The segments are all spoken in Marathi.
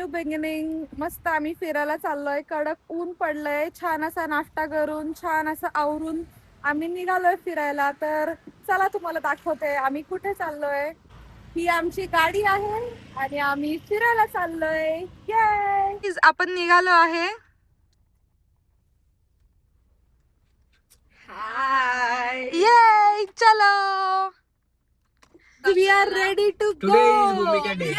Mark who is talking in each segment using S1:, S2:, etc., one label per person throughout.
S1: New beginning. मस्त आम्ही फिरायला चाललोय. कडक ऊन पडलंय. छान असा नाश्ता करून छान असं आवरून आम्ही निघालोय फिरायला. तर चला तुम्हाला दाखवते आम्ही कुठे चाललोय. ही आमची गाडी आहे आणि आम्ही फिरायला चाललोय. ये आपण निघालो आहे. हाय ये चलो. We are ready to go.
S2: Today is Bhumika Day.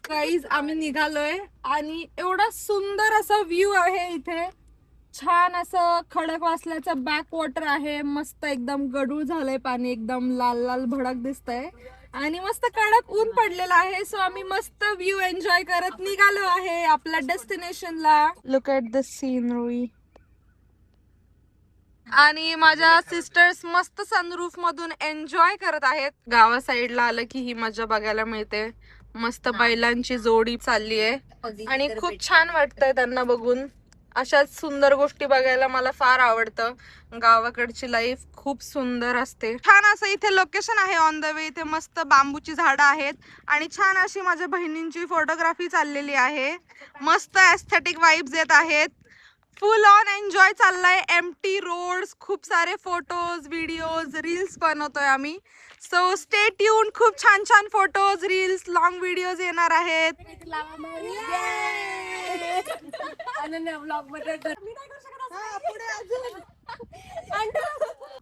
S1: Guys आम्ही निघालोय आणि एवढा सुंदर असा व्ह्यू आहे इथे. छान असं खडकवासल्याचं बॅक वॉटर आहे. मस्त एकदम गडूळ झालंय पाणी. एकदम लाल लाल भडक दिसतंय आणि मस्त कडक ऊन पडलेलं आहे. सो आम्ही मस्त व्ह्यू एन्जॉय करत निघालो आहे आपल्या डेस्टिनेशनला. Look at the scenery. आणि माझ्या सिस्टर्स मस्त सनरूफ मधून एन्जॉय करत आहेत. गावा साईडला आलं की ही मजा बघायला मिळते. मस्त बैलांची जोडी चालली आहे आणि खूप छान वाटतंय त्यांना बघून. अशाच सुंदर गोष्टी बघायला मला फार आवडतं. गावाकडची लाईफ खूप सुंदर असते. छान असं इथे लोकेशन आहे ऑन द वे. इथे मस्त बांबूची झाडं आहेत आणि छान अशी माझ्या बहिणींची फोटोग्राफी चाललेली आहे. मस्त एस्थेटिक वाइब्स येत आहेत. फुल ऑन एन्जॉय चाललाय. एम्प्टी रोड्स, खूप सारे फोटोज, व्हिडिओज, रील्स बनवतोय आम्ही. So stay tune. खूप छान छान फोटोज, रील्स, लॉंग व्हिडिओज येणार आहेत.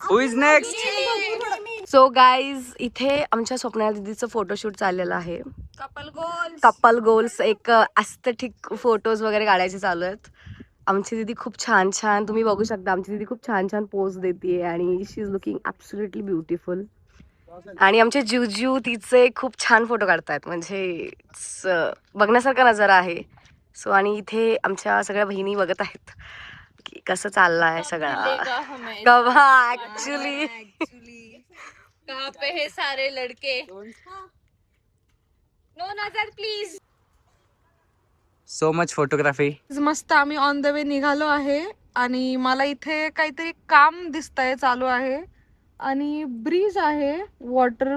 S2: Who is next?
S3: So guys इथे आमच्या स्वप्नाली दीदीचं फोटोशूट चाललेलं आहे. कपल गोल्स एक एस्थेटिक फोटोज वगैरे काढायचे चालू आहेत. आमची दीदी खूप छान छान, तुम्ही बघू शकता, आमची दीदी खूप छान छान पोज देते आणि शी इज लुकिंग ॲब्सोल्युटली ब्युटिफुल. आणि आमचे जीवजीव तिचे खूप छान फोटो काढतायत. म्हणजे बघण्यासारखा नजारा आहे. सो आणि इथे आमच्या सगळ्या बहिणी बघत आहेत की कसं चाललंय सगळं. कवा ऍक्च्युली
S4: कहाँ पे है सारे लड़के. नो नजर प्लीज.
S2: So much photography.
S1: मस्त आम्ही ऑन द वे निघालो आहे आणि मला इथे काहीतरी काम दिसतंय चालू आहे आणि ब्रिज आहे, वॉटर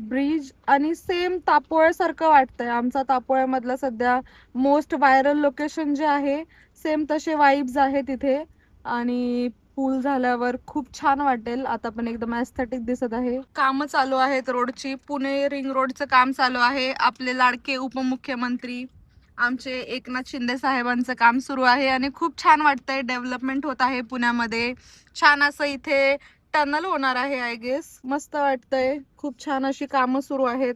S1: ब्रिज. आणि सेम तापोळ्यासारखं वाटतंय. आमचा तापोळ्यामधलं सध्या मोस्ट व्हायरल लोकेशन जे आहे सेम तसे वाईब्स आहे तिथे. आणि पूल झाल्यावर खूप छान वाटेल. आता पण एकदम एस्थेटिक दिसत आहे. कामं चालू आहेत रोडची. पुणे रिंग रोडचं काम चालू आहे. आपले लाडके उपमुख्यमंत्री आमचे एकनाथ शिंदे साहेबांचं काम सुरू आहे आणि खूप छान वाटतंय. डेव्हलपमेंट होत आहे पुण्यामध्ये. छान असं इथे टनल होणार आहे आय गेस. मस्त वाटतंय. खूप छान अशी कामं सुरू आहेत.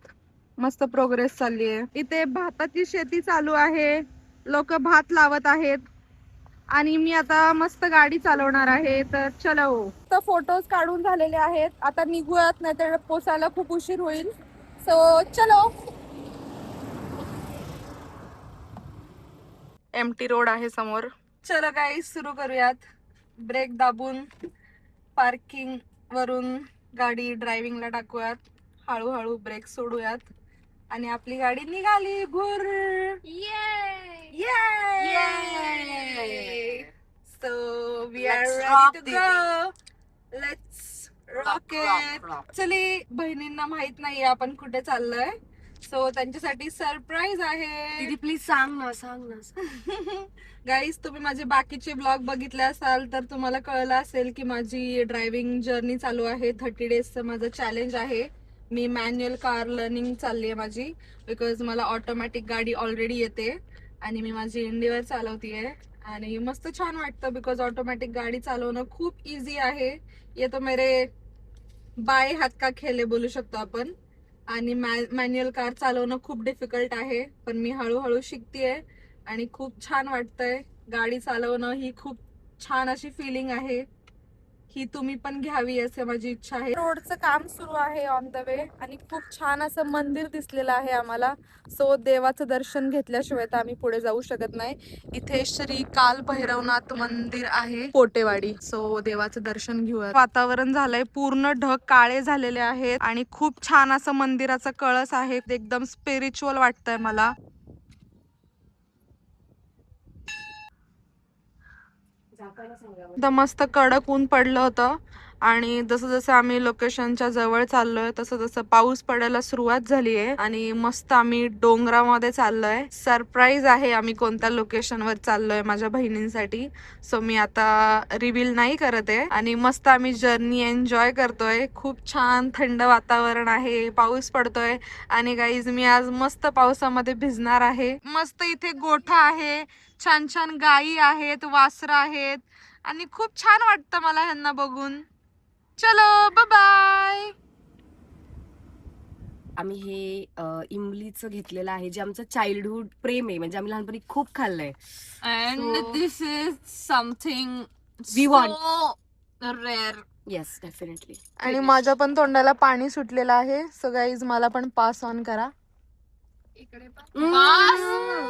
S1: मस्त प्रोग्रेस चालली आहे. इथे भाताची शेती चालू आहे. लोक भात लावत आहेत आणि मी आता मस्त गाडी चालवणार आहे. तर चलो. तर फोटोज काढून झालेले आहेत. आता निघूयात नाही तर पोचायला खूप उशीर होईल. सो चलो. एम्प्टी रोड आहे समोर. चला गाईस सुरू करूयात. ब्रेक दाबून पार्किंग वरून गाडी ड्रायव्हिंगला टाकूयात. हळूहळू ब्रेक सोडूयात आणि आपली गाडी निघाली. भुर. So we are ready to go. Let's rock it. चली बहिणींना माहित नाहीये आपण कुठे चाललोय. सो त्यांच्यासाठी सरप्राईज आहे.
S3: दीदी प्लीज सांग ना.
S1: गाईज तुम्ही माझे बाकीचे ब्लॉग बघितले असाल तर तुम्हाला कळलं असेल की माझी ड्रायव्हिंग जर्नी चालू आहे. 30 डेजचं माझं चॅलेंज आहे. मी मॅन्युअल कार लर्निंग चालली आहे माझी. बिकॉज मला ऑटोमॅटिक गाडी ऑलरेडी येते आणि मी माझी इंडिवर चालवतीये आणि मस्त छान वाटतं. बिकॉज ऑटोमॅटिक गाडी चालवणं खूप इझी आहे. ये तो मेरे बाय हात का खेळ बोलू शकतो आपण. आणि मॅन्युअल कार चालवणं खूप डिफिकल्ट आहे. पण मी हळूहळू शिकतेय आणि खूप छान वाटतंय. गाडी चालवणं ही खूप छान अशी फिलिंग आहे. ही तुम्ही पण घ्यावी असे माझी इच्छा आहे. रोडचं काम सुरू आहे ऑन द वे आणि खूप छान असं मंदिर दिसलेलं आहे आम्हाला. सो देवाचं दर्शन घेतल्याशिवाय तर आम्ही पुढे जाऊ शकत नाही. इथे श्री काल भैरवनाथ मंदिर आहे कोटेवाडी. सो देवाचं दर्शन घेऊया. वातावरण झालंय पूर्ण ढग काळे झालेले आहेत आणि खूप छान असं मंदिराचा कळस आहे. एकदम स्पिरिच्युअल वाटतंय मला. मस्त कडक ऊन पडलं होतं आणि जसं जसं आम्ही लोकेशनच्या जवळ चाललोय तसं तसं पाऊस पडायला सुरुवात झाली आहे आणि मस्त आम्ही डोंगरामध्ये चाललोय. सरप्राईज आहे आम्ही कोणत्या लोकेशनवर चाललोय माझ्या बहिणींसाठी. सो मी आता रिव्हील नाही करत आहे आणि मस्त आम्ही जर्नी एन्जॉय करतोय. खूप छान थंड वातावरण आहे, पाऊस पडतोय आणि गाईज मी आज मस्त पावसामध्ये भिजणार आहे. मस्त इथे गोठा आहे, छान छान गायी आहेत, वासरं आहेत आणि खूप छान वाटतं मला ह्यांना बघून. चलो बाय बाय.
S3: आम्ही हे इमलीचं घेतलेलं आहे जे आमचं चाइल्डहुड प्रेम आहे, म्हणजे आम्ही लहानपणी खूप खाल्लंय.
S4: And
S3: So-
S4: this is something
S3: We want.
S4: so rare.
S3: Yes, definitely.
S1: आणि माझ्या पण तोंडाला पाणी सुटलेलं आहे. सो गाईज मला पण पास ऑन करा.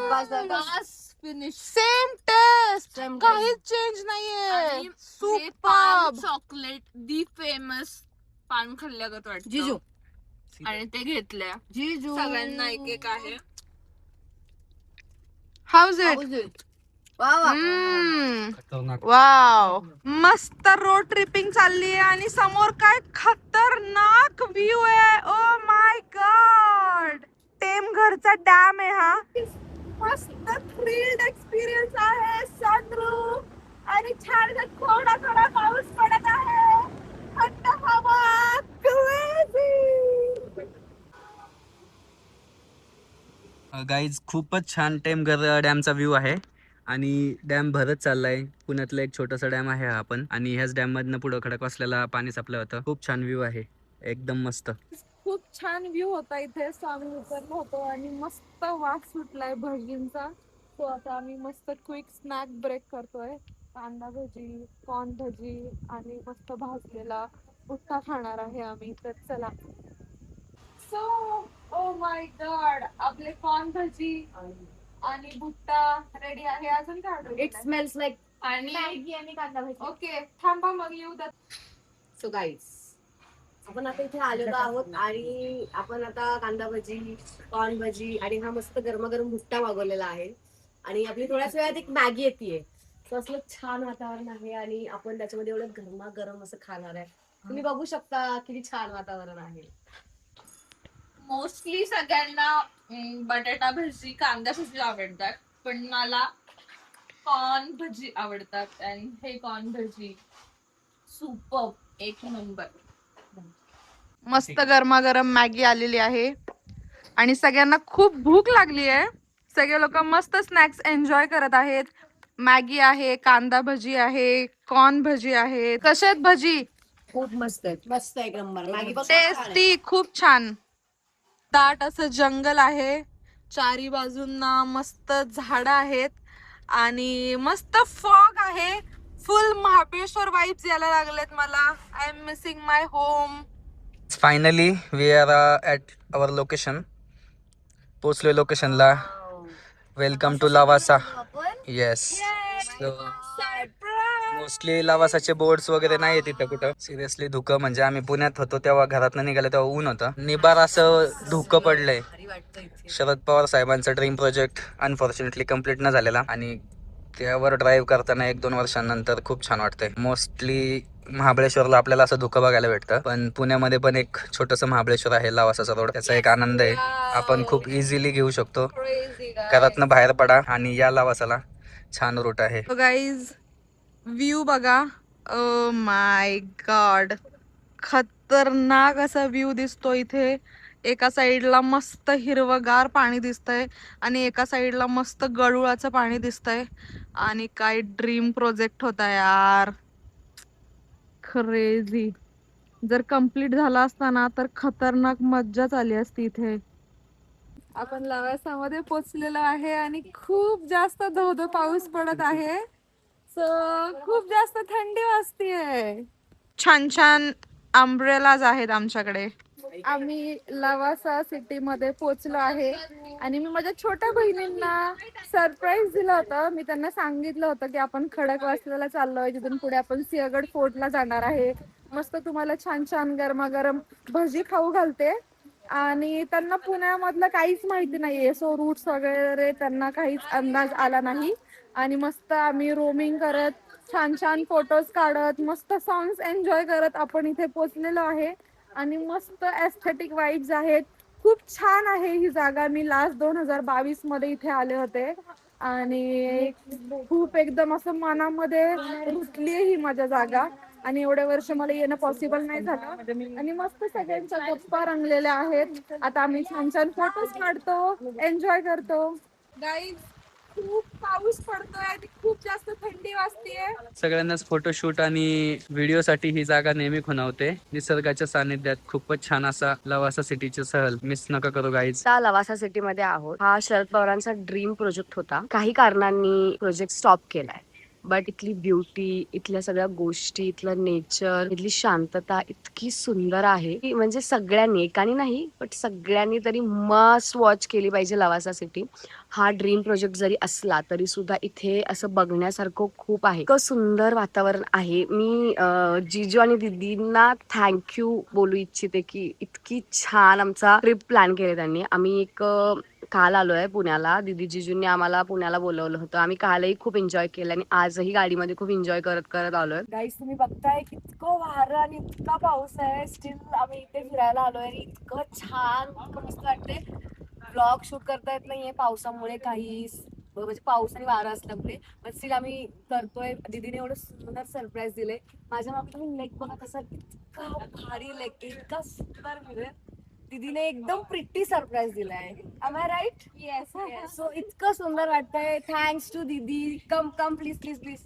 S4: Bas finish.
S1: Same test,
S3: Same
S1: काहीच चेंज नाहीये.
S4: आणि
S1: सुपर्ब.
S4: चॉकलेट दी फेमस पान खाल्ल्यागत वाटतं.
S3: जिजू
S4: आणि ते घेतल्या
S3: जिजू
S4: सगळ्यांना एक एक आहे.
S1: House it?
S3: वा वा.
S1: वाव, मस्त रोड ट्रिपिंग चालली आहे आणि समोर काय खतरनाक व्ह्यू आहे. ओ माय गॉड, टेमघरचा डॅम आहे हा. मस्त थ्रिल्ड एक्सपिरियन्स आहे. सनरूफ आणि छान थोडा थोडा पाऊस पडत आहे. थंड हवा, crazy.
S2: गाईज खूपच छान टेमघर डॅमचा व्ह्यू आहे आणि डॅम भरत चाललाय. पुण्यातला एक छोटासा डॅम आहे हा पण, आणि ह्याच डॅम मधनं पुढं खडकवासल्याला पाणी सापलं होतं. खूप छान व्ह्यू आहे, एकदम मस्त.
S1: खूप छान व्ह्यू होता इथे. सो आम्ही उतरलो होतो आणि मस्त वास सुटलाय भजींचा. सो आता आम्ही मस्त क्विक स्नॅक ब्रेक करतोय. कांदा भजी, कॉर्न भजी आणि मस्त भाजलेला भुट्टा खाणार आहे आम्ही. तर चला. सो ओ माय गॉड, आपले कॉर्न भजी आणि भुट्टा रेडी आहे. अजून काय ऑर्डर
S3: इट स्मेल्स लाईक.
S4: आणि
S1: आणि कांदा भजी. ओके, थांबा मग येऊ द्या.
S3: सो गाईज, आपण आता इथे आलेलो आहोत आणि आपण आता कांदा भजी, कॉर्न भजी आणि हा मस्त गरमागरम भुट्टा मागवलेला आहे आणि आपली थोड्याच वेळात एक मॅगी येते. सो असलं छान वातावरण आहे आणि आपण त्याच्यामध्ये एवढं गरमागरम असं खाणार आहे. तुम्ही बघू शकता किती छान वातावरण आहे.
S4: मोस्टली सगळ्यांना बटाटा भजी, कांदा भजी आवडतात, पण मला कॉर्न भजी आवडतात. आणि हे कॉर्न भजी सुपर, एक नंबर.
S1: मस्त गरमागरम मॅगी आलेली आहे आणि सगळ्यांना खूप भूक लागली आहे. सगळे लोक मस्त स्नॅक्स एन्जॉय करत आहेत. मॅगी आहे, कांदा भजी आहे, कॉर्न भजी आहे. कसे आहेत भजी?
S3: खूप मस्त आहे, मस्त एक नंबर. मॅगी
S1: टेस्टी, खूप छान. दाट असं जंगल आहे, चारी बाजूंना मस्त झाडं आहेत आणि मस्त फॉग आहे. फुल महाबळेश्वर वाईब्स यायला लागलेत मला. I am missing my home.
S2: Finally we are at our location. पोचलोय लोकेशनला. Welcome to Lavasa. Yes. Mostly लावासाचे बोर्ड्स वगैरे नाही तिथं कुठं. सिरियसली धुकं, म्हणजे आम्ही पुण्यात होतो तेव्हा घरातनं निघालं तेव्हा ऊन होतं. निबार असं धुकं पडलंय. शरद पवार साहेबांचा ड्रीम प्रोजेक्ट अनफॉर्च्युनेटली कम्प्लीट न झालेला आणि त्यावर ड्राईव्ह करताना 1-2 वर्षांनंतर खूप छान वाटतंय. मोस्टली महाबळेश्वरला आपल्याला असं धुकं बघायला भेटतं, पण पुण्यामध्ये पण एक छोटंसं महाबळेश्वर आहे, लावासाचा रोड. त्याचा एक आनंद आहे, आपण खूप इझिली घेऊ शकतो. घरातनं बाहेर पडा आणि या लावासाला. छान रूट आहे.
S1: गाईज, व्ह्यू बघा. ओ माय गॉड, खतरनाक असा व्ह्यू दिसतो इथे. एका साईडला मस्त हिरवगार पाणी दिसतंय आणि एका साईडला मस्त गडुळाचं पाणी दिसतंय. आणि काय ड्रीम प्रोजेक्ट होता यार, क्रेझी. जर कंप्लीट झाला असता ना तर खतरनाक मज्जाच आली असती इथे. आपण लवासामध्ये पोचलेलो आहे आणि खूप जास्त धो पाऊस पडत आहे. सो खूप जास्त थंडी वाजतीये. छान छान अम्ब्रेलाज आहेत आमच्याकडे. आम्ही लवासा सिटी मध्ये पोहोचलो आहे आणि मी माझ्या छोट्या बहिणींना सरप्राईज दिलं होतं. मी त्यांना सांगितलं होतं की आपण खडकवासल्याला चाललोय, तिथून पुढे आपण सिंहगड फोर्टला जाणार आहे. मस्त तुम्हाला छान छान गरमागरम भजी खाऊ घालते. आणि त्यांना पुण्यामधलं काहीच माहिती नाहीये, सो रूट्स वगैरे त्यांना काहीच अंदाज आला नाही. आणि मस्त आम्ही रोमिंग करत छान छान फोटोज काढत मस्त सॉंग्स एन्जॉय करत आपण इथे पोचलेलो आहे आणि मस्त एस्थेटिक वाईब्स आहेत. खूप छान आहे ही जागा. मी लास्ट 2022 मध्ये इथे आले होते आणि खूप एकदम असं मनामध्ये रुतली ही माझ्या जागा आणि एवढे वर्ष मला येणं पॉसिबल नाही झालं आणि मस्त सगळ्यांच्या गप्पा रंगलेल्या आहेत. आता आम्ही छान छान फोटोज काढतो, एन्जॉय करतो. गाईज खूप पाऊस पडतोय आणि खूप जास्त थंडी वाजतीये.
S2: सगळ्यांनाच फोटोशूट आणि व्हिडिओसाठी ही जागा नेहमी खुणावते. निसर्गाच्या सानिध्यात खूपच छान असा लवासा सिटीची सहल मिस नका करू गाईज.
S3: आता लवासा सिटी मध्ये आहोत. हा शरद पवारांचा ड्रीम प्रोजेक्ट होता. काही कारणांनी प्रोजेक्ट स्टॉप केलाय. बट इथली ब्युटी, इथल्या सगळ्या गोष्टी, इथलं नेचर, इथली शांतता इतकी सुंदर आहे की म्हणजे सगळ्यांनी, एकाने नाही बट सगळ्यांनी तरी मस्ट वॉच केली पाहिजे लवासा सिटी. हा ड्रीम प्रोजेक्ट जरी असला तरी सुद्धा इथे असं बघण्यासारखं खूप आहे. इतकं सुंदर वातावरण आहे. मी जिजू आणि दीदींना थँक्यू बोलू इच्छिते की इतकी छान आमचा ट्रिप प्लॅन केले त्यांनी. आम्ही एक काल आलोय पुण्याला. दीदी जिजूंनी आम्हाला पुण्याला बोलवलं होतं. आम्ही कालही खूप एन्जॉय केलं आणि आजही गाडीमध्ये खूप एन्जॉय करत करत आलोय. गाईस तुम्ही बघताय इतकं वारं आणि इतका पाऊस आहे. स्टील आम्ही इथे फिरायला आलोय आणि इतकं छान, इतकं मस्त वाटते. ब्लॉग शूट करता येत नाहीये पावसामुळे काही, म्हणजे पाऊस आणि वारा असल्यामुळे. पण स्टील आम्ही करतोय. दीदीने एवढं सुंदर सरप्राईज दिले. माझ्या मागे तुम्ही लेक बघा कसा, इतका भारी लेक, इतका सुंदर मिळेल. दीदीने एकदम प्रिटी सरप्राईज दिलाय. Am I right?
S1: Yes yes.
S3: So इतकं सुंदर वाटतंय. थँक्स टू दीदी. Come come please please please.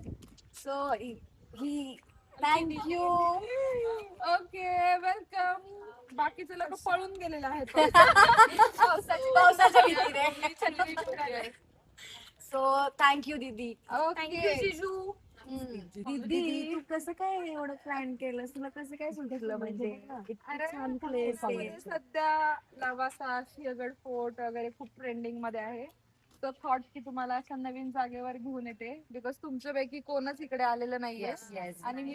S3: So ही थँक्यू.
S1: Okay welcome. बाकीचे लोक पळून गेलेले आहेत
S3: पावसाच्या भीतीने. सो थँक्यू दीदी.
S1: ओके
S3: दीदी तू कसं काय एवढं प्लॅन केलं? तुला कसं काय सुचलं? म्हणजे इतकं छान प्लेस आहे.
S1: सध्या लवासा सिंहगड फोर्ट वगैरे खूप ट्रेंडिंग मध्ये आहे. तो थॉट की तुम्हाला अशा नवीन जागेवर घेऊन येते बिकॉज तुमच्यापैकी कोणच इकडे आलेलं नाहीये आणि मी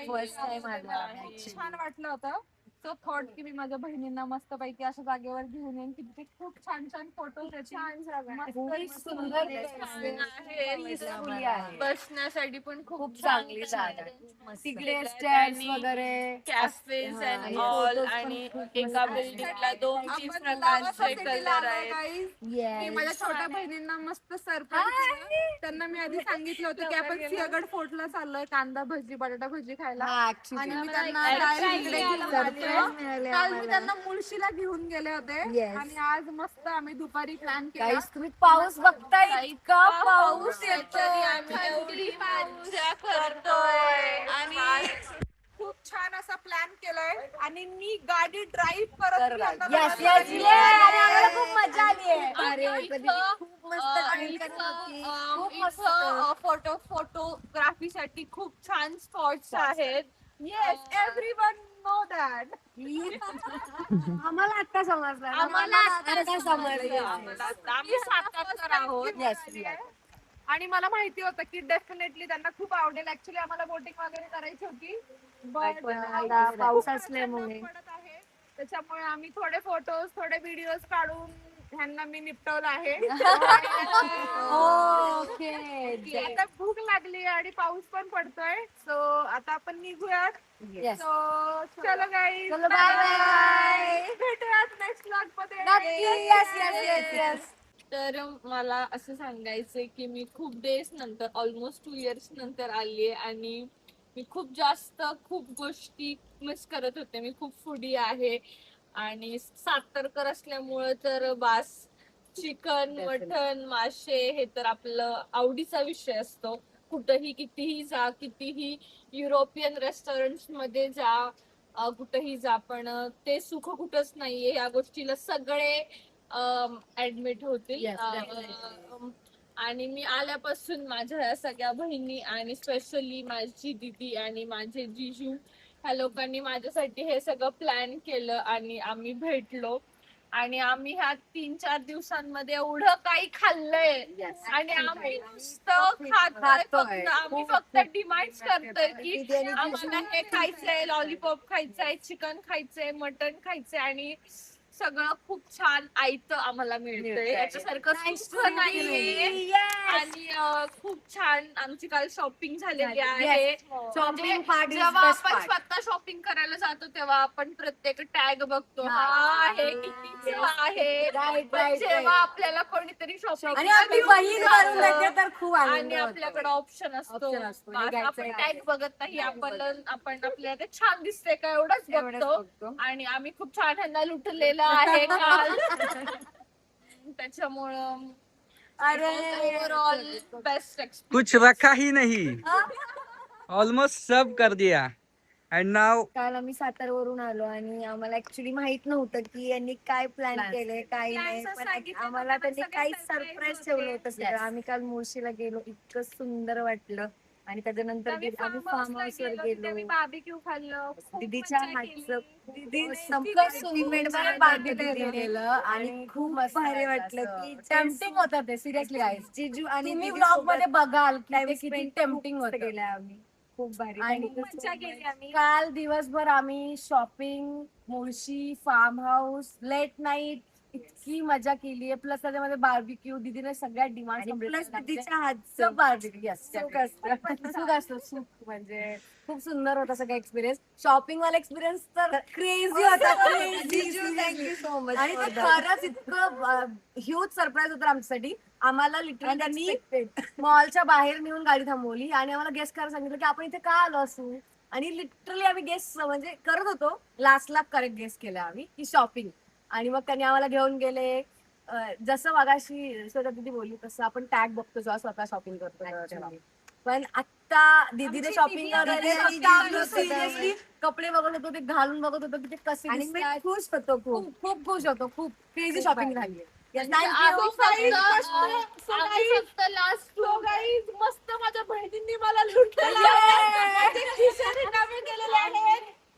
S3: फर्स्ट टाइम आला.
S1: खूप छान वाटलं होतं. तो थॉट की मी माझ्या बहिणींना मस्त पैकी अशा जागेवर घेऊन येईन की तिथे खूप छान छान फोटो छान
S3: सुंदर
S4: बसण्यासाठी पण
S3: खूप चांगली जागा आहे. तिकडे
S4: आणि
S3: स्टँड वगैरे
S4: कॅफेज
S3: आणि
S4: अँड ऑल
S3: photos पण
S4: आणि
S3: खूप
S4: एका
S3: मस्त
S4: बिल्डिंगला 2-3 प्रकारचे कलर आहेत.
S1: मी माझ्या छोट्या बहिणींना मस्त सरप्राईज दिलं. त्यांना मी आधी सांगितलं होतं की आपण सिंहगड फोर्टला चाललोय कांदा भजी बटाटा भजी खायला आणि मी त्यांना direct इकडे घेऊन आले. काल मी त्यांना मुळशीला घेऊन गेले होते आणि आज मस्त आम्ही दुपारी प्लॅन केला.
S3: तुम्ही पाऊस बघताय, इतका पाऊस
S4: तरी आम्ही एवढी मज्जा करतोय आणि
S1: खूप छान असा प्लॅन केलाय आणि मी गाडी ड्राईव्ह करत
S3: खूप मजा आली
S4: फोटोग्राफीसाठी खूप छान स्पॉट्स आहेत.
S1: Yes everyone know that.
S3: आम्हाला आता समजलं.
S4: आता समजलं. आम्ही सातारकर आहोत
S1: आणि मला माहिती होतं की डेफिनेटली त्यांना खूप आवडेल. ऍक्च्युली आम्हाला बोटिंग वगैरे करायची होती बट
S3: पाऊस असल्यामुळे
S1: त्याच्यामुळे आम्ही थोडे फोटोज थोडे व्हिडिओज काढून ह्यांना मी निपटवलं आहे.
S3: ओके.
S1: आता भूक लागली आणि पाऊस पण पडतोय सो आता आपण निघूयात. सो चलो गाईज
S3: चलो बाय बाय.
S1: भेटूयात नेक्स्ट ब्लॉग मध्ये.
S4: तर मला असं सांगायचंय की मी खूप डेज नंतर ऑलमोस्ट 2 इयर्स नंतर आलीये आणि मी खूप गोष्टी मिस करत होते. मी खूप फूडी आहे आणि सातारकर असल्यामुळं तर बास चिकन मटन मासे हे तर आपलं आवडीचा विषय असतो. कुठंही कितीही जा, कितीही युरोपियन रेस्टॉरंट मध्ये जा, कुठंही जा, पण ते सुख कुठंच नाहीये. या गोष्टीला सगळे ऍडमिट होतील. आणि मी आल्यापासून माझ्या ह्या सगळ्या बहिणी आणि स्पेशली माझी दीदी आणि माझे जिजू ह्या लोकांनी माझ्यासाठी हे सगळं प्लॅन केलं आणि आम्ही भेटलो आणि आम्ही ह्या 3-4 दिवसांमध्ये एवढं काही खाल्लंय आणि आम्ही नुसतं खातोय. आम्ही फक्त डिमांड करतोय की आम्हाला हे खायचंय, लॉलीपॉप खायचंय, चिकन खायचंय, मटन खायचंय आणि सगळं खूप छान आयतं आम्हाला मिळतंय. याच्यासारखं सुख नाहीये. आणि खूप छान आमची काल शॉपिंग झालेली आहे. म्हणजे जेव्हा आपण स्वतः शॉपिंग करायला जातो तेव्हा आपण प्रत्येक टॅग बघतो, हा आहे कितीचा आहे. पण जेव्हा आपल्याला कोणीतरी शॉपिंग आणि आपल्याकडे ऑप्शन असतो, आपण टॅग बघत नाही, आपण आपल्याला ते छान दिसते का एवढंच बघतो. आणि आम्ही खूप छान ह्यांना लुटलेलं आहे काल. त्याच्यामुळं ओव्हरऑल बेस्ट
S2: कुछ रखा ही नहीं, ऑलमोस्ट सब कर दिया. अँड नाव
S3: काल आम्ही सातारवरून आलो आणि आम्हाला ऍक्च्युली माहित नव्हतं की यांनी काय प्लॅन केलंय काय नाही, पण आम्हाला त्यांनी काही सरप्राईज ठेवलं होतं सगळं. आम्ही काल मुळशीला गेलो, इतकं सुंदर वाटलं. आणि त्याच्यानंतर आम्ही फार्म हाऊस वर गेलो,
S4: बार्बेक्यू खाल्लं,
S3: दीदीच्या हातचं केलं आणि खूप भारी वाटलं की टेम्पटिंग होतं ते. सिरियसली गाईज, जिजू आणि ब्लॉग मध्ये बघाल की किती टेम्पटिंग होतं. गेल्या आम्ही खूप भारी आणि
S4: मजा केली आम्ही.
S3: काल दिवसभर आम्ही shopping, Mulshi, farm house, late night, इतकी मजा केली आहे. प्लस त्याच्यामध्ये बार्बिक्यू, दीदीने सगळ्या डिमांड, प्लस दीदीच्या हातचं बार्बिक्यू सुख असतं सुख. म्हणजे खूप सुंदर होता सगळा एक्सपिरियन्स. शॉपिंग वाला एक्सपिरियन्स तर क्रेझी होता. Thank you so much. आणि ते खरंच इतकं ह्यूज सरप्राईज होतं आमच्यासाठी. आम्हाला लिटरली त्यांनी मॉलच्या बाहेर नेऊन गाडी थांबवली आणि आम्हाला गेस्ट करायला सांगितलं की आपण इथे का आलो असू. आणि लिटरली आम्ही गेस्ट म्हणजे करत होतो, लास्टला करेक्ट गेस्ट केलं आम्ही की शॉपिंग. आणि मग त्यांनी आम्हाला घेऊन गेले. जसं मगाशी स्वतः दीदी बोलली तसं आपण टॅग बघतो जेव्हा स्वतः शॉपिंग करतो. पण आता दीदीने शॉपिंग सिरियसली कपडे बघत होतो, ते घालून बघत होतो की ते कसे दिसतात. खुश होतो, खूप खुश होतो. खूप क्रेझी शॉपिंग झाली.
S4: लास्ट मस्त माझ्या बहिणींनी मला लुटलेलं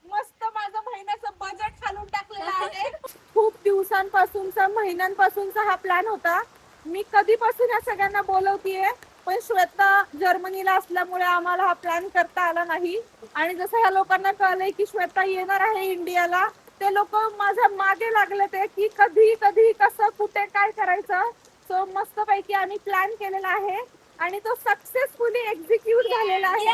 S4: मस्त माझं महिन्याचं बजेट खालून टाकलेलं आहे. खूप दिवसांपासूनचा, महिन्यांपासूनचा हा प्लॅन होता. मी कधीपासून या सगळ्यांना बोलवतीये, पण श्वेता जर्मनीला असल्यामुळे आम्हाला हा प्लॅन करता आला नाही. आणि जसं ह्या लोकांना कळलंय की श्वेता येणार आहे इंडियाला, ते लोक माझ्या मागे लागले ते की कधी कधी कसं कुठे काय करायचं. सो मस्त पैकी आम्ही प्लॅन केलेला आहे आणि तो सक्सेसफुली एक्झिक्यूट झालेला आहे.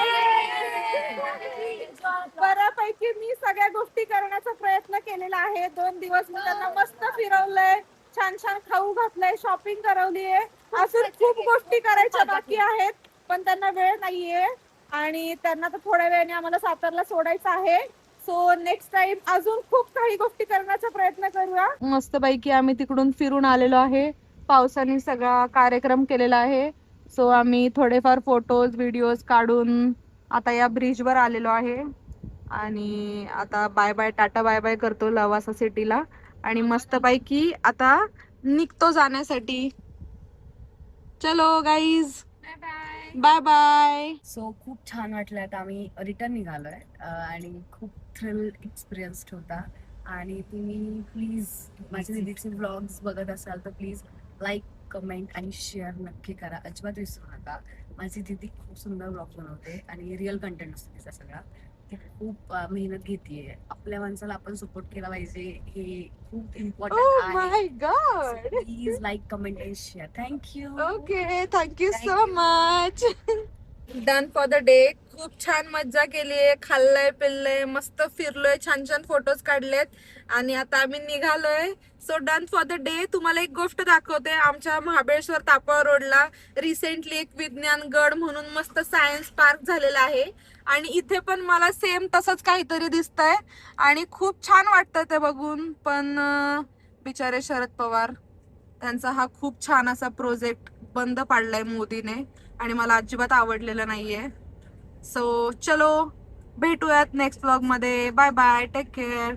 S4: बऱ्यापैकी मी सगळ्या गोष्टी करण्याचा प्रयत्न केलेला आहे. 2 दिवस मी त्यांना मस्त फिरवलंय, छान छान खाऊ घातलंय, शॉपिंग करवलीये. अजून खूप गोष्टी करायच्या बाकी आहेत, पण त्यांना वेळ नाहीये आणि त्यांना तर थोड्या वेळाने आम्हाला सातारला सोडायचं आहे. सो नेक्स्ट टाइम अजून खूप काही गोष्टी करण्याचा प्रयत्न करूया.
S1: मस्त पैकी आम्ही तिकडून फिरून आलेलो आहे. पावसाने सगळा कार्यक्रम केलेला आहे. सो आम्ही थोडेफार फोटोज व्हिडिओज काढून आता या ब्रिजवर आलेलो आहे. आणि आता bye bye, tata bye bye करतो लवासा सिटीला. आणि मस्त पैकी आता निघतो जाण्यासाठी. चलो गाईज, बाय बाय.
S3: सो खूप छान वाटलं. आता आम्ही रिटर्न निघालोय आणि खूप थ्रिल एक्सपिरियन्स होता. आणि तुम्ही प्लीज माझ्या दीदीचे व्लॉग्स बघत असाल तर प्लीज लाईक, कमेंट आणि शेअर नक्की करा, अजिबात विसरू नका. माझी दीदी खूप सुंदर व्लॉग बनवते आणि रिअल कंटेंट असतो तिचा सगळा. ती खूप मेहनत घेतेय. आपल्या माणसाला आपण सपोर्ट केला पाहिजे, हे खूप इम्पॉर्टंट आहे.
S1: माय गॉड.
S3: प्लीज लाईक, कमेंट आणि share. Thank you.
S1: Okay, thank you so much. Done for the day. खूप छान मज्जा केलीये, खाल्लंय पिल्लंय, मस्त फिरलोय, छान छान फोटोज काढलेत आणि आता आम्ही निघालोय. So done for the day. तुम्हाला एक गोष्ट दाखवते. आमच्या महाबळेश्वर तापा रोडला रिसेंटली एक विज्ञान गड म्हणून मस्त सायन्स पार्क झालेला आहे आणि इथे पण मला सेम तसंच काहीतरी दिसतंय आणि खूप छान वाटतं ते बघून. पण बिचारे शरद पवार, त्यांचा हा खूप छान असा प्रोजेक्ट बंद पाडलाय मोदीने आणि मला अजिबात आवडलेलं नाहीये. सो चलो भेटूयात नेक्स्ट व्लॉग मध्ये. Bye bye, take care.